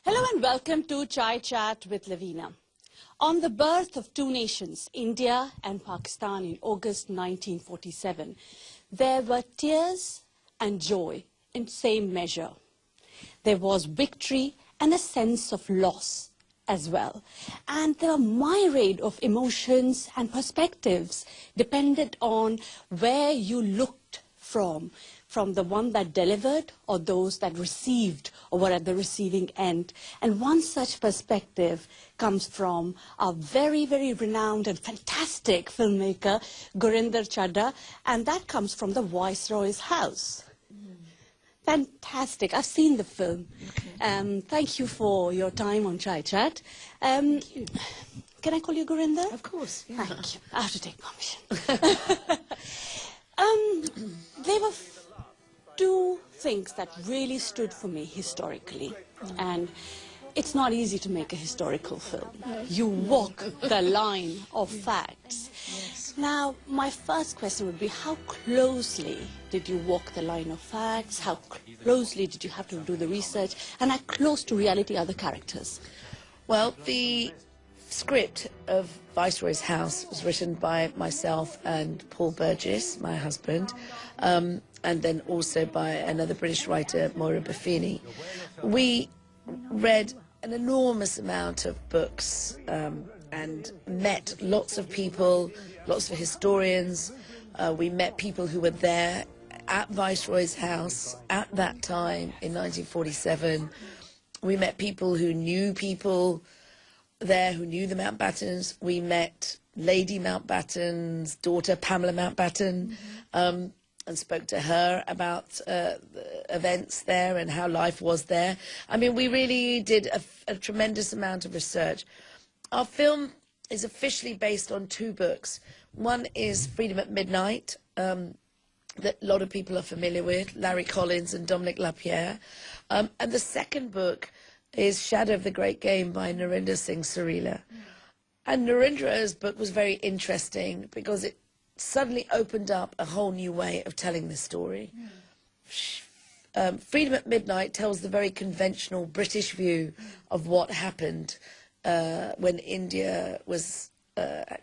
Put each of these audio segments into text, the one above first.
Hello and welcome to Chai Chat with Lavina. On the birth of two nations, India and Pakistan, in August 1947, there were tears and joy in same measure. There was victory and a sense of loss as well. And there were myriad of emotions and perspectives depended on where you looked from the one that delivered or those that received or were at the receiving end. And one such perspective comes from a very, very renowned and fantastic filmmaker, Gurinder Chaddha, and that comes from the Viceroy's House. Fantastic. I've seen the film. Okay. Thank you for your time on Chai Chat. Thank you. Can I call you Gurinder? Of course. Yeah. Thank you. I have to take permission. There were two things that really stood for me historically, and it's not easy to make a historical film. You walk the line of facts. Yes. Now, my first question would be, how closely did you walk the line of facts? How closely did you have to do the research? And how close to reality are the characters? Well, the script of Viceroy's House was written by myself and Paul Burgess, my husband, and then also by another British writer, Moira Buffini. We read an enormous amount of books and met lots of people, lots of historians. We met people who were there at Viceroy's House at that time in 1947. We met people who knew people there who knew the Mountbattens. We met Lady Mountbatten's daughter, Pamela Mountbatten, and spoke to her about the events there and how life was there. I mean, we really did a tremendous amount of research. Our film is officially based on two books. One is Freedom at Midnight, that a lot of people are familiar with, Larry Collins and Dominic Lapierre. And the second book is Shadow of the Great Game by Narinder Singh Sarila. And Narindra's book was very interesting because it suddenly opened up a whole new way of telling the story. Freedom at Midnight tells the very conventional British view of what happened when India was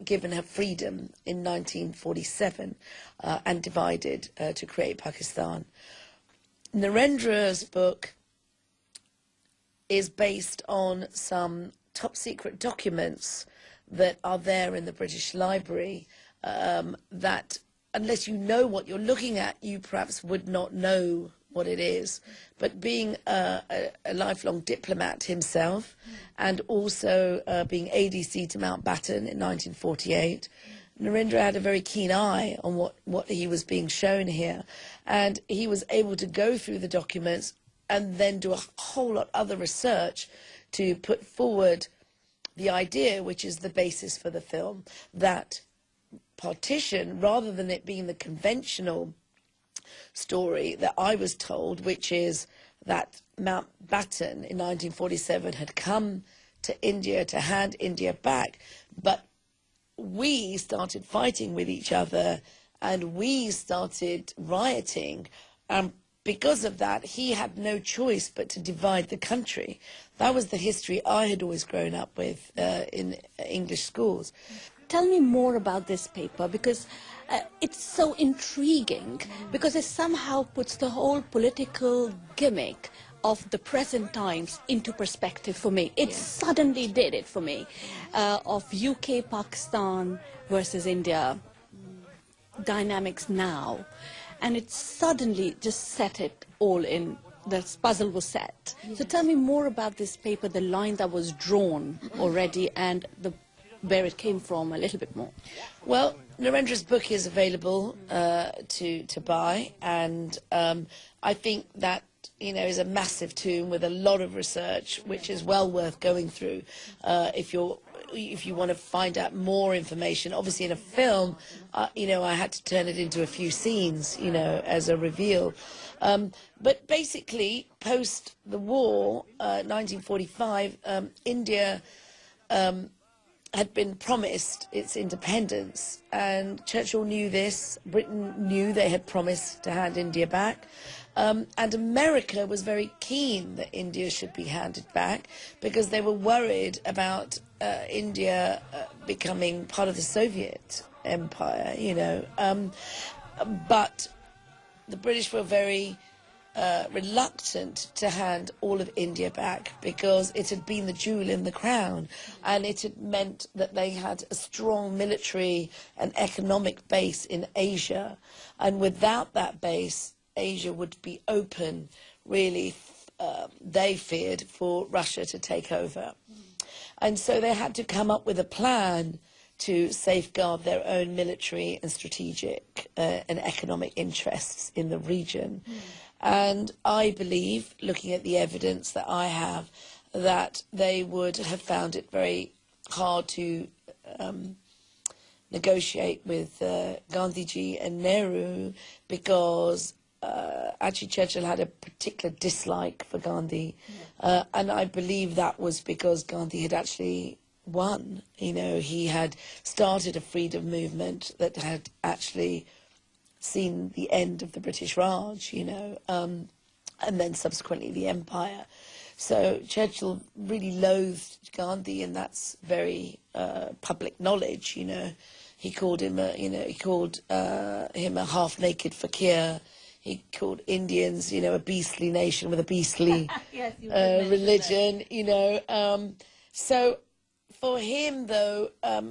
given her freedom in 1947 and divided to create Pakistan. Narendra's book is based on some top secret documents that are there in the British Library that, unless you know what you're looking at, you perhaps would not know what it is. But being a lifelong diplomat himself, and also being ADC to Mountbatten in 1948, Narendra had a very keen eye on what he was being shown here. And he was able to go through the documents and then do a whole lot other research to put forward the idea, which is the basis for the film, that partition, rather than it being the conventional story that I was told, which is that Mountbatten in 1947 had come to India to hand India back, but we started fighting with each other and we started rioting. Because of that, he had no choice but to divide the country. That was the history I had always grown up with in English schools. Tell me more about this paper, because it's so intriguing, because it somehow puts the whole political gimmick of the present times into perspective for me. It suddenly did it for me, of UK, Pakistan versus India dynamics now. And it suddenly just set it all in, the puzzle was set. Yes. So tell me more about this paper, the line that was drawn already, and where it came from a little bit more. Well, Narendra's book is available to buy, and I think that, you know, is a massive tome with a lot of research, which is well worth going through if you want to find out more information. Obviously, in a film, you know, I had to turn it into a few scenes, you know, as a reveal. But basically, post the war, 1945, India had been promised its independence, and Churchill knew this. Britain knew they had promised to hand India back. And America was very keen that India should be handed back because they were worried about India becoming part of the Soviet empire, you know. But the British were very reluctant to hand all of India back because it had been the jewel in the crown, and it had meant that they had a strong military and economic base in Asia, and without that base Asia would be open, really, they feared, for Russia to take over. And so they had to come up with a plan to safeguard their own military and strategic and economic interests in the region. And I believe, looking at the evidence that I have, that they would have found it very hard to negotiate with Gandhiji and Nehru because actually Churchill had a particular dislike for Gandhi. And I believe that was because Gandhi had actually won. You know, he had started a freedom movement that had actually seen the end of the British Raj, you know, and then subsequently the empire. So Churchill really loathed Gandhi, and that's very public knowledge, you know. He called him him a half-naked fakir. He called Indians, you know, a beastly nation with a beastly yes, religion, you know. So for him, though, a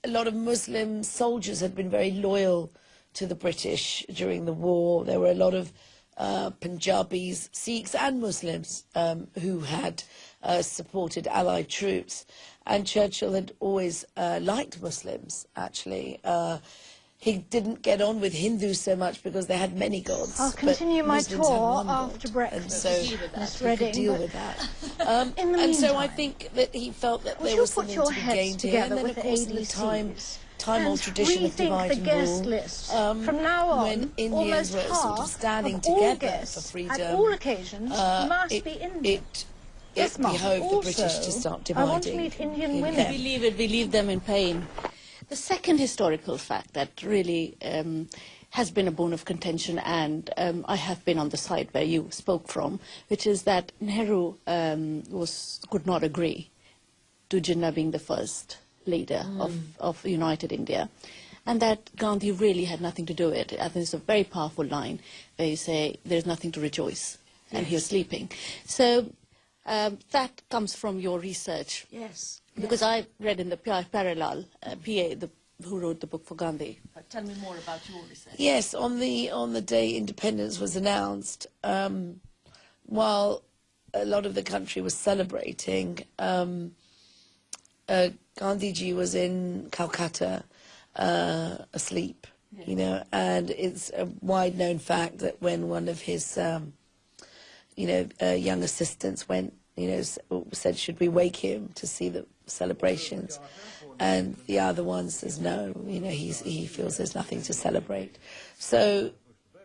lot of Muslim soldiers had been very loyal to the British during the war. There were a lot of Punjabis, Sikhs and Muslims who had supported Allied troops. And Churchill had always liked Muslims, actually. He didn't get on with Hindus so much because they had many gods. I'll continue my Muslims had tour one god, after breakfast. and so Miss he could Redding, deal but with that. in the And so I meantime, think that he felt that would there you was put something your to be heads gained here. together And then, with of the course, in the ADCs time and of tradition of rethink divide the and guest rule, list. From now on, when Indians almost were half sort of standing of all together guests for freedom, at all occasions must be Indian. It behoved the British to start dividing. I want to meet Indian women. them. We leave it, we leave them in pain. The second historical fact that really has been a bone of contention, and I have been on the side where you spoke from, which is that Nehru could not agree to Jinnah being the first leader of United India, and that Gandhi really had nothing to do with it. I think it's a very powerful line where you say there's nothing to rejoice, and he was sleeping. So that comes from your research. Yes. Because I read in the parallel, PA, who wrote the book for Gandhi. Tell me more about your research. Yes, on the day independence was announced, while a lot of the country was celebrating, Gandhiji was in Calcutta asleep, you know, and it's a wide-known fact that when one of his, young assistants went, you know, said, should we wake him to see the celebrations? And the other one says no, you know, he feels there's nothing to celebrate. So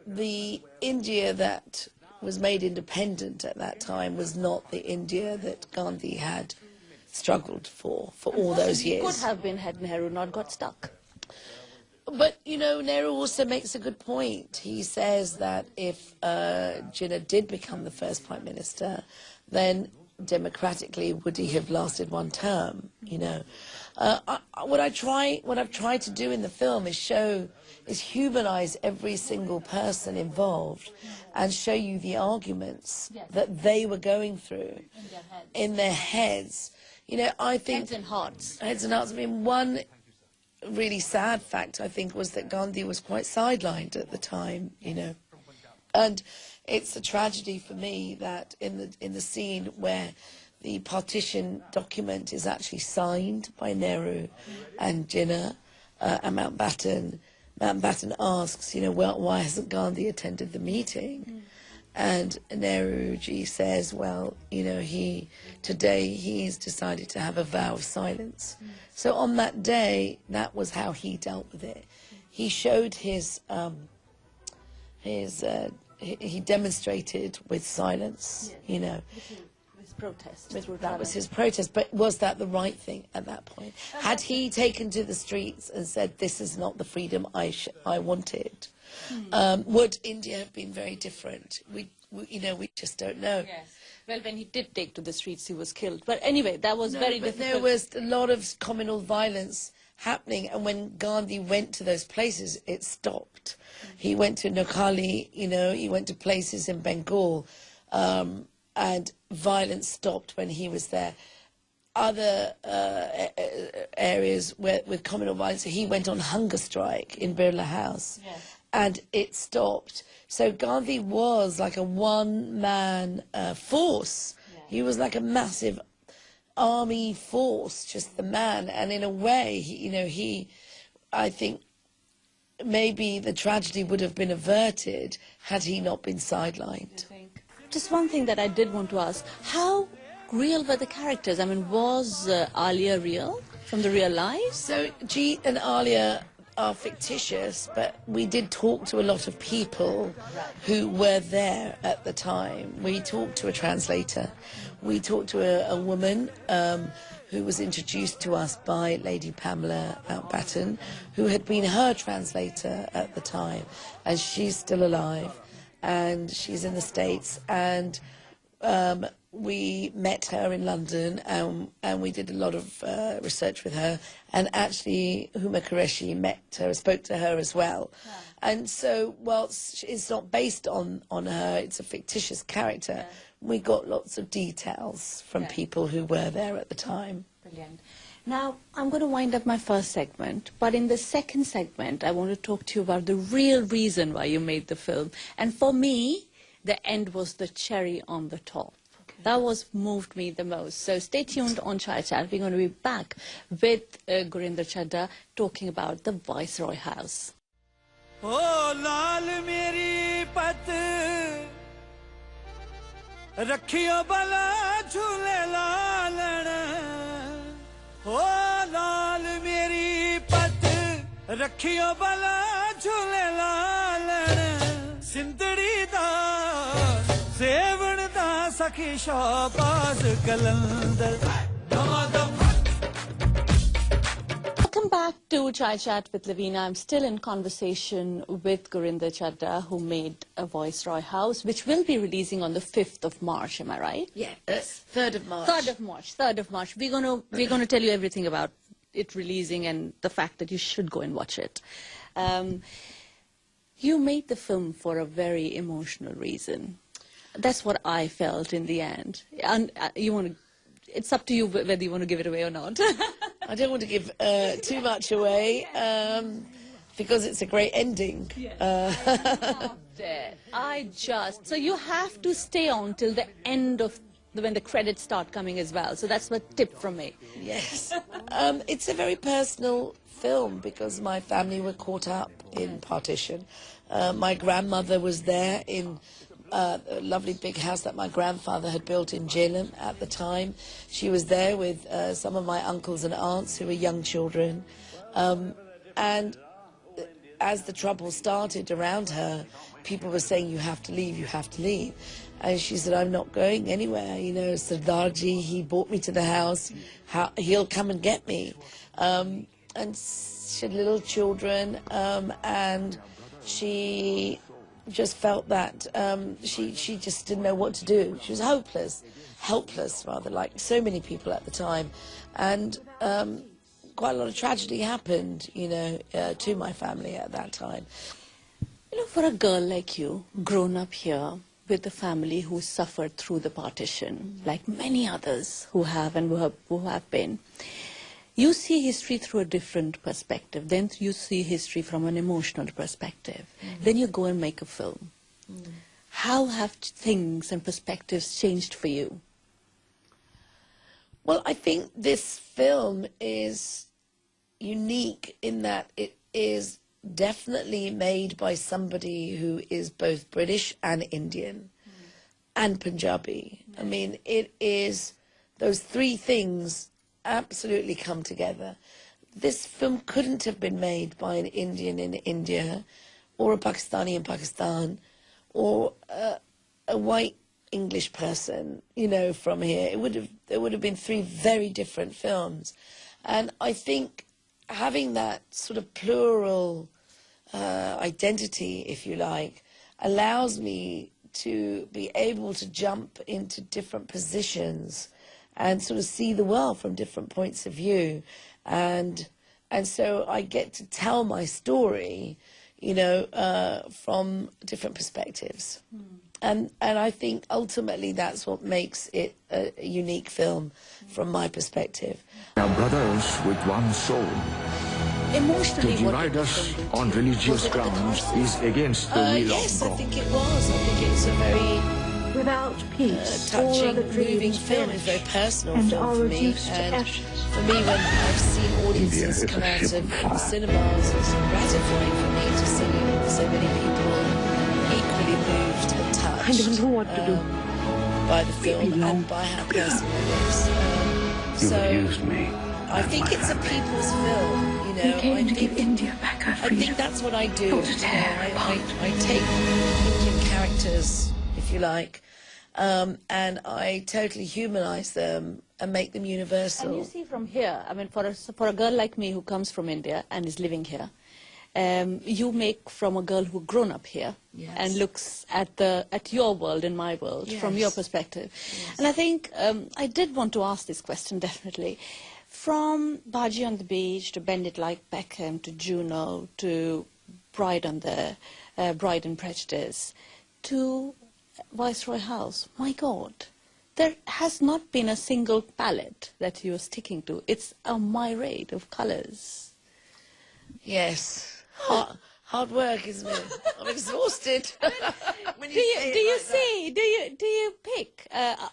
the India that was made independent at that time was not the India that Gandhi had struggled for all those years. Could have been had Nehru not got stuck. But, you know, Nehru also makes a good point. He says that if Jinnah did become the first Prime Minister, then democratically would he have lasted one term, you know. What I've tried to do in the film is humanize every single person involved and show you the arguments that they were going through in their heads. You know, I think... Heads and hearts. Heads and hearts. I mean, one really sad fact, I think, was that Gandhi was quite sidelined at the time, you know. And it's a tragedy for me that in the scene where the partition document is actually signed by Nehru and Jinnah and Mountbatten asks, you know, well, why hasn't Gandhi attended the meeting? And Nehruji says, well, you know, today he's decided to have a vow of silence. So on that day, that was how he dealt with it. He showed he demonstrated with silence, you know. protest. That was his protest. But was that the right thing at that point? Had he taken to the streets and said, "This is not the freedom I wanted"? Would India have been very different? We just don't know. Yes. Well, when he did take to the streets, he was killed. But anyway, that was very difficult. There was a lot of communal violence happening, and when Gandhi went to those places, it stopped. He went to Noakhali, he went to places in Bengal, and violence stopped when he was there. Other areas with communal violence, he went on hunger strike in Birla House, and it stopped. So Gandhi was like a one-man force. He was like a massive army force, just the man. And in a way, I think maybe the tragedy would have been averted had he not been sidelined. Just one thing that I did want to ask, how real were the characters? I mean, was Alia real, from the real lives? So Jeet and Alia are fictitious, but we did talk to a lot of people who were there at the time. We talked to a translator. We talked to a woman who was introduced to us by Lady Pamela Mountbatten, who had been her translator at the time, and she's still alive, and she's in the States, and we met her in London, and we did a lot of research with her, and actually Huma Qureshi met her, spoke to her as well. And so, whilst it's not based on her, it's a fictitious character, we got lots of details from people who were there at the time. Brilliant. Now, I'm going to wind up my first segment, but in the second segment, I want to talk to you about the real reason why you made the film. And for me, the end was the cherry on the top. That was moved me the most. So stay tuned on Chai Chat. We're going to be back with Gurinder Chaddha talking about the Viceroy House. Oh, lal meri pat rakhiyo bala jhule lalana. Oh, lal meri pat rakhiyo bala jhule lalana. Sindri da sevan da sakhi shabaz kalandar. Welcome back to Chai Chat with Lavina. I'm still in conversation with Gurinder Chaddha, who made a Viceroy House, which will be releasing on the 5th of March. Am I right? Yeah, 3rd of March. 3rd of March. We're gonna tell you everything about it releasing and the fact that you should go and watch it. You made the film for a very emotional reason. That's what I felt in the end. And it's up to you whether you want to give it away or not. I don't want to give too much away because it's a great ending. So you have to stay on till the end of when the credits start coming as well. So that's a tip from me. Yes. It's a very personal film because my family were caught up in partition. My grandmother was there in a lovely big house that my grandfather had built in Jhelum at the time. She was there with some of my uncles and aunts who were young children. And as the trouble started around her, people were saying, "You have to leave, you have to leave." And she said, "I'm not going anywhere. Sardarji, he brought me to the house. He'll come and get me." And she had little children, and she just felt that she just didn't know what to do. She was helpless rather, like so many people at the time. And quite a lot of tragedy happened, to my family at that time. For a girl like you, grown up here with a family who suffered through the partition, like many others who have and who have been, you see history through a different perspective. Then you see history from an emotional perspective. Then you go and make a film. How have things and perspectives changed for you? Well, I think this film is unique in that it is definitely made by somebody who is both British and Indian and Punjabi. I mean, it is those three things absolutely come together. This film couldn't have been made by an Indian in India or a Pakistani in Pakistan or a white English person, from here, there would have been three very different films. And I think having that sort of plural identity, if you like, allows me to be able to jump into different positions and sort of see the world from different points of view. And so I get to tell my story, from different perspectives. And I think ultimately that's what makes it a unique film from my perspective. Our brothers with one soul. Emotionally, To divide us on religious grounds is against the will Yes, of I God. think it was. I think it's a very Without peace, all touching, other moving dreams film. It's a very perish personal and film are for me. reduced to And ashes. for me, when I've seen audiences India is come a out ship of of the fire. cinemas, it's gratifying for me to see so many people equally moved and touched I don't know what to do. by the film belong and by how personal it is. You So have used me. I think it's a people's film, We I came to think give India back her I freedom. think that's what I do. Not to tear I take Indian characters, if you like, and I totally humanize them and make them universal. And you see from here, I mean, for a girl like me who comes from India and is living here, you make from a girl who grown up here Yes. and looks at your world and my world from your Yes. perspective. And I think I did want to ask this question definitely. From Barchi on the Beach to Bend It Like Beckham to Juno to Bride and Prejudice to Viceroy House, my God, there has not been a single palette that you're sticking to. It's a myriad of colours. Yes, hard work, isn't it? I'm exhausted. When Do say you it like that. do you pick?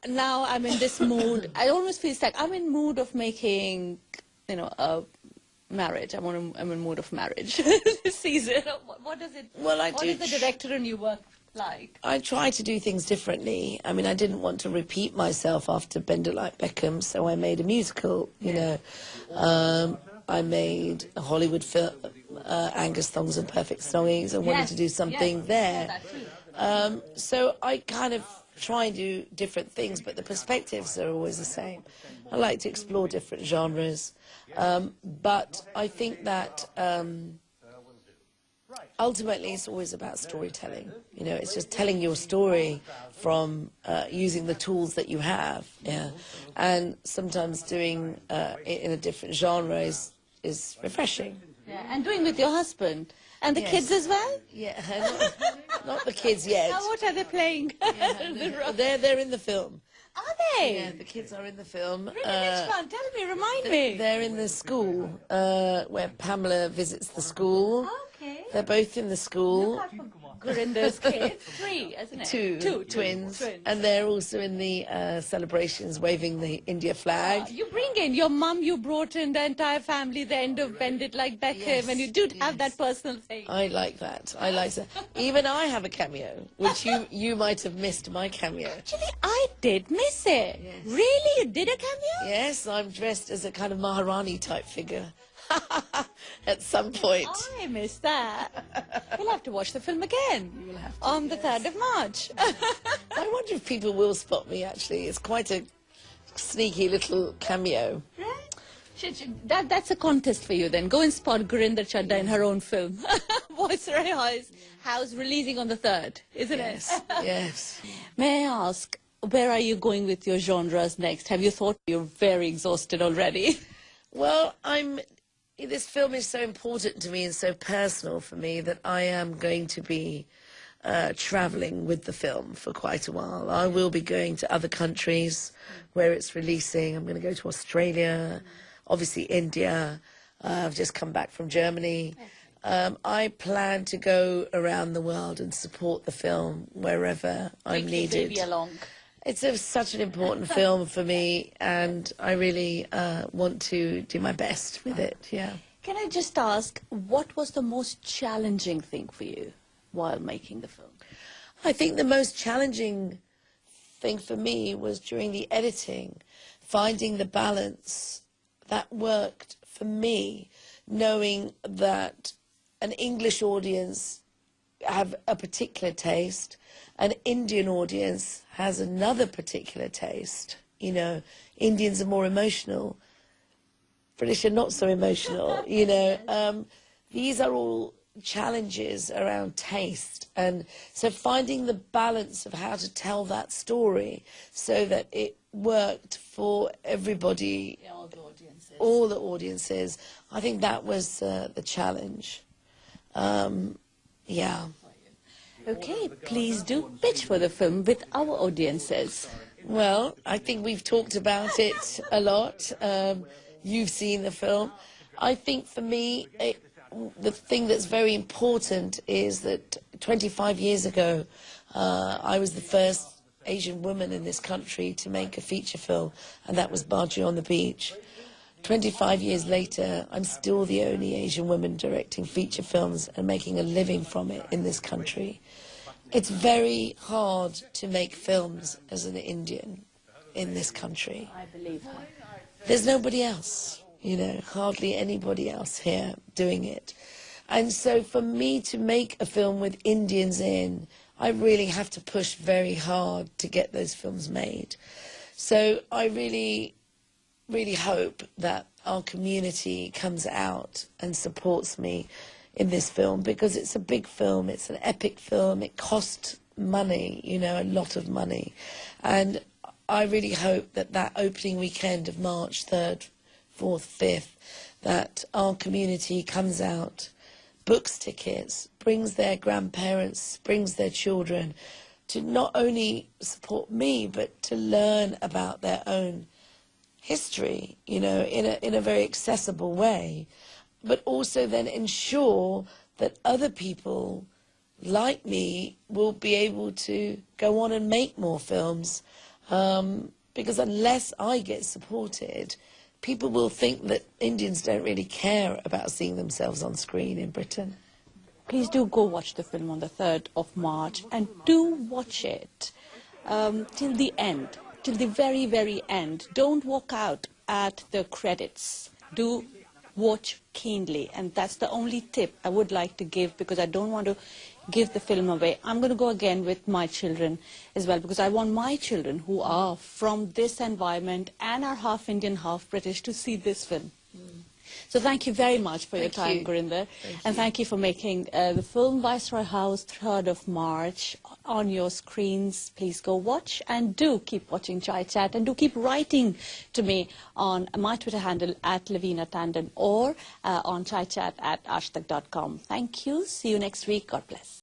Now I'm in this mood. I almost feel like I'm in mood of making, a marriage. I'm in mood of marriage this season. What does it? Well, I what do is the director and you work like? I try to do things differently. I mean, I didn't want to repeat myself after Bend It Like Beckham, so I made a musical, I made a Hollywood film, Angus Thongs and Perfect Songings, and wanted to do something there. So I kind of try and do different things, but the perspectives are always the same. I like to explore different genres, but I think that ultimately it's always about storytelling. It's just telling your story from using the tools that you have, and sometimes doing it in a different genre is refreshing. Yeah, and doing with your husband and the Yes. kids as well. Yeah, not the kids yet. Now, what are they playing? They're in the film. Are they? Yeah, the kids are in the film. Really, which one? Tell me, remind me. They're in the school where Pamela visits the school. Okay. They're both in the school. Gurinder's kids. 3, isn't it? Two twins. And they're also in the celebrations waving the India flag. You bring in your mum, you brought in the entire family, the end of Bend It Like Beckham, Yes, and you did have yes. that personal thing. I like that. I like that. Even I have a cameo, which you might have missed my cameo. Actually, I did miss it. Yes. Really? You did a cameo? Yes, I'm dressed as a kind of Maharani type figure at some point. I missed that. We'll have to watch the film again. You will have to, on the 3rd of March. I wonder if people will spot me, actually. It's quite a sneaky little cameo. That's a contest for you then. Go and spot Gurinder Chaddha in her own film. Viceroy House releasing on the 3rd, isn't Yes, it? yes. May I ask, where are you going with your genres next? Have you thought you're very exhausted already? Well, this film is so important to me and so personal for me that I am going to be travelling with the film for quite a while. I will be going to other countries where it's releasing. I'm going to go to Australia, obviously India. I've just come back from Germany. I plan to go around the world and support the film wherever I'm needed. Baby along. It's such an important film for me, and I really want to do my best with it, yeah. Can I just ask, what was the most challenging thing for you while making the film? I think the most challenging thing for me was during the editing, finding the balance that worked for me, knowing that an English audience have a particular taste. An Indian audience has another particular taste. You know, Indians are more emotional. British are not so emotional, you know. These are all challenges around taste. And so finding the balance of how to tell that story so that it worked for everybody, all the audiences, I think that was the challenge. Yeah. Okay, please do pitch for the film with our audiences. Well, I think we've talked about it a lot. You've seen the film. I think for me, the thing that's very important is that 25 years ago, I was the first Asian woman in this country to make a feature film, and that was Barchi on the Beach. 25 years later, I'm still the only Asian woman directing feature films and making a living from it in this country. It's very hard to make films as an Indian in this country. I believe her. There's nobody else, you know, hardly anybody else here doing it. And so for me to make a film with Indians in, I really have to push very hard to get those films made. So I really hope that our community comes out and supports me in this film, because it's a big film, it's an epic film, it cost money, you know, a lot of money. And I really hope that that opening weekend of March 3rd, 4th, 5th, that our community comes out, books tickets, brings their grandparents, brings their children to not only support me, but to learn about their own history, you know, in a very accessible way, but also then ensure that other people like me will be able to go on and make more films, because unless I get supported, people will think that Indians don't really care about seeing themselves on screen in Britain. Please do go watch the film on the 3rd of March, and do watch it till the end, till the very, very end. Don't walk out at the credits. Do watch keenly, and that's the only tip I would like to give, because I don't want to give the film away. I'm going to go again with my children as well, because I want my children who are from this environment and are half Indian, half British to see this film. So thank you very much for your time, Gurinder. And thank you for making the film Viceroy House 3rd of March on your screens. Please go watch, and do keep watching Chai Chat, and do keep writing to me on my Twitter handle at Lavina Tandon, or on chaichat@ashtak.com. Thank you. See you next week. God bless.